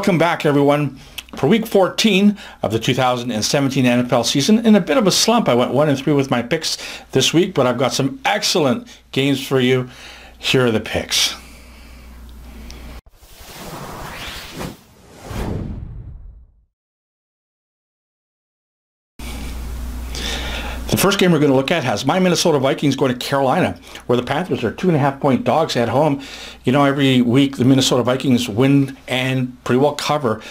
Welcome back, everyone, for Week 14 of the 2017 NFL season. In a bit of a slump, I went 1-3 with my picks this week, but I've got some excellent games for you. Here are the picks. The first game we're going to look at has my Minnesota Vikings going to Carolina, where the Panthers are 2.5-point dogs at home. You know, every week the Minnesota Vikings win and pretty well cover.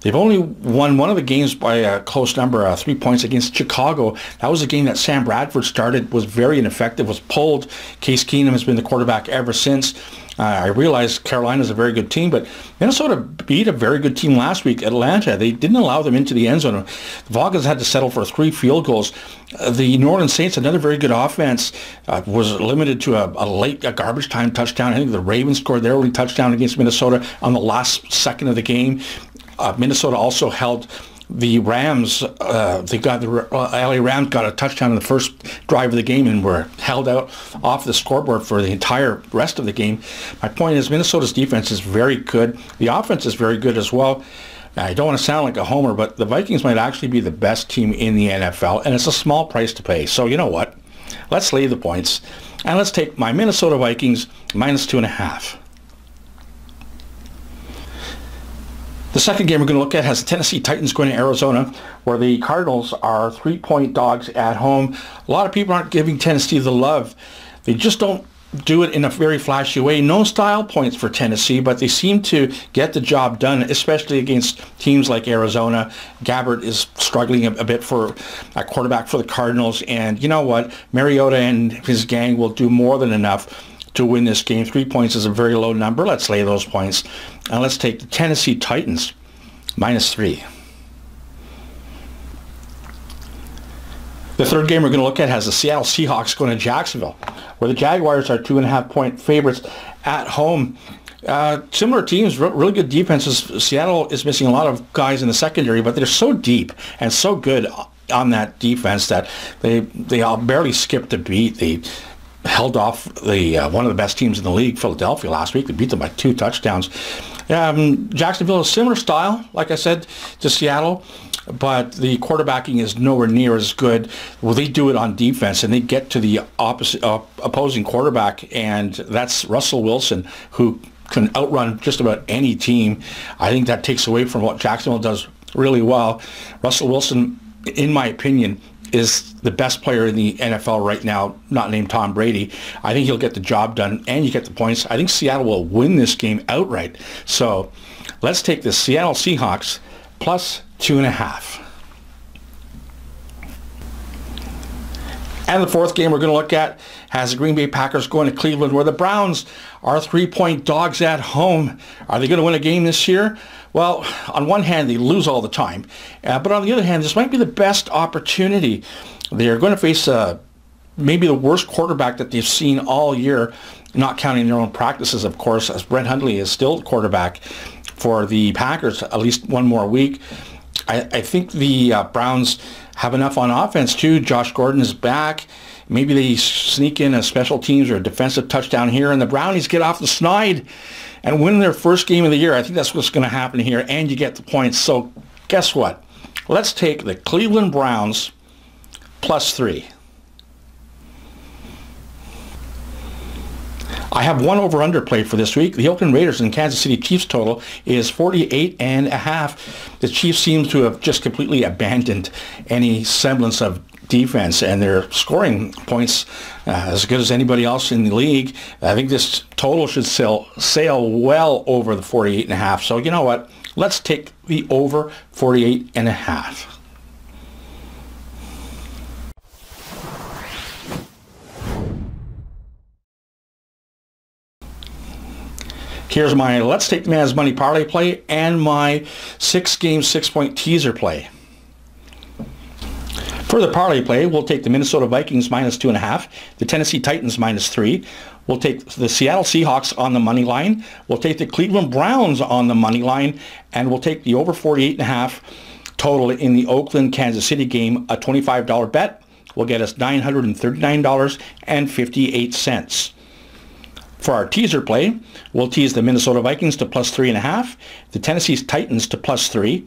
They've only won one of the games by a close number, 3 points against Chicago. That was a game that Sam Bradford started, was very ineffective, was pulled. Case Keenum has been the quarterback ever since. I realize Carolina's a very good team, but Minnesota beat a very good team last week, Atlanta. They didn't allow them into the end zone. The Falcons had to settle for 3 field goals. The New Orleans Saints, another very good offense, was limited to a garbage time touchdown. I think the Ravens scored their only touchdown against Minnesota on the last second of the game. Minnesota also held the Rams. The LA Rams got a touchdown in the first drive of the game and were held out off the scoreboard for the entire rest of the game. My point is Minnesota's defense is very good. The offense is very good as well. I don't want to sound like a homer, but the Vikings might actually be the best team in the NFL, and it's a small price to pay. So you know what? Let's lay the points, and let's take my Minnesota Vikings minus 2.5. The second game we're going to look at has the Tennessee Titans going to Arizona, where the Cardinals are 3-point dogs at home. A lot of people aren't giving Tennessee the love. They just don't do it in a very flashy way. No style points for Tennessee, but they seem to get the job done, especially against teams like Arizona. Gabbert is struggling a bit for a quarterback for the Cardinals, and you know what? Mariota and his gang will do more than enough to win this game. 3 points is a very low number. Let's lay those points. And let's take the Tennessee Titans minus 3. The third game we're going to look at has the Seattle Seahawks going to Jacksonville, where the Jaguars are 2.5-point favorites at home. Similar teams, really good defenses. Seattle is missing a lot of guys in the secondary, but they're so deep and so good on that defense that they all barely skipped a beat. They held off the one of the best teams in the league, Philadelphia, last week. They beat them by 2 touchdowns. Jacksonville is similar style, like I said, to Seattle, but the quarterbacking is nowhere near as good. Well, they do it on defense, and they get to the opposing quarterback, and that's Russell Wilson, who can outrun just about any team. I think that takes away from what Jacksonville does really well. Russell Wilson, in my opinion, is the best player in the NFL right now, not named Tom Brady. I think he'll get the job done, and you get the points. I think Seattle will win this game outright. So let's take the Seattle Seahawks plus 2.5. And the fourth game we're going to look at has the Green Bay Packers going to Cleveland, where the Browns are 3-point dogs at home. Are they going to win a game this year? Well, on one hand, they lose all the time. But on the other hand, this might be the best opportunity. They're going to face maybe the worst quarterback that they've seen all year, not counting their own practices, of course, as Brett Hundley is still the quarterback for the Packers at least one more week. I think the Browns have enough on offense, too. Josh Gordon is back. Maybe they sneak in a special teams or a defensive touchdown here, and the Brownies get off the snide and win their first game of the year. I think that's what's going to happen here, and you get the points. So guess what? Let's take the Cleveland Browns plus 3. I have one over-under play for this week. The Oakland Raiders and Kansas City Chiefs total is 48.5. The Chiefs seem to have just completely abandoned any semblance of defense, and they're scoring points as good as anybody else in the league. I think this total should sail well over the 48.5. So you know what? Let's take the over 48.5. Here's my Let's Take the Man's Money parlay play and my 6-game 6-point teaser play. For the parlay play, we'll take the Minnesota Vikings minus 2.5, the Tennessee Titans minus 3. We'll take the Seattle Seahawks on the money line. We'll take the Cleveland Browns on the money line, and we'll take the over 48.5 total in the Oakland Kansas City game. A $25 bet will get us $939.58. For our teaser play, we'll tease the Minnesota Vikings to plus 3.5, the Tennessee Titans to plus 3,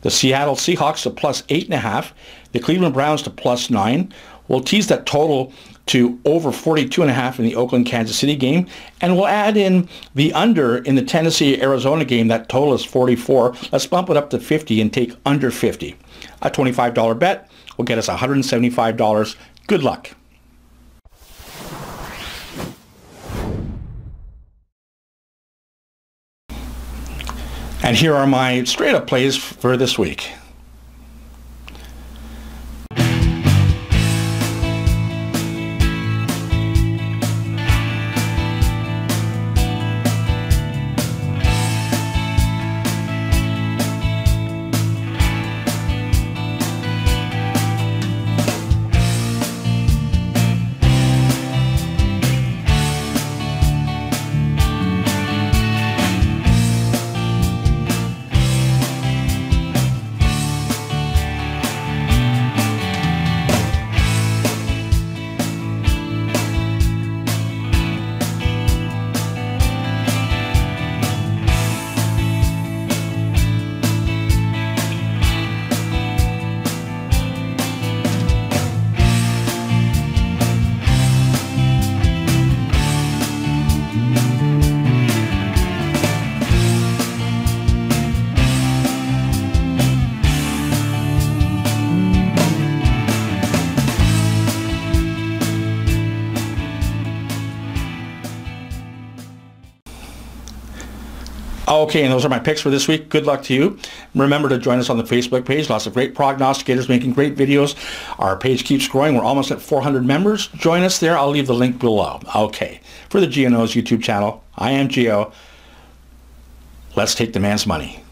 the Seattle Seahawks to plus 8.5, the Cleveland Browns to plus 9. We'll tease that total to over 42.5 in the Oakland-Kansas City game, and we'll add in the under in the Tennessee-Arizona game. That total is 44. Let's bump it up to 50 and take under 50. A $25 bet will get us $175. Good luck. And here are my straight-up plays for this week. Okay, and those are my picks for this week. Good luck to you. Remember to join us on the Facebook page. Lots of great prognosticators making great videos. Our page keeps growing. We're almost at 400 members. Join us there. I'll leave the link below. Okay, for the GioKnows YouTube channel, I am Gio. Let's take the man's money.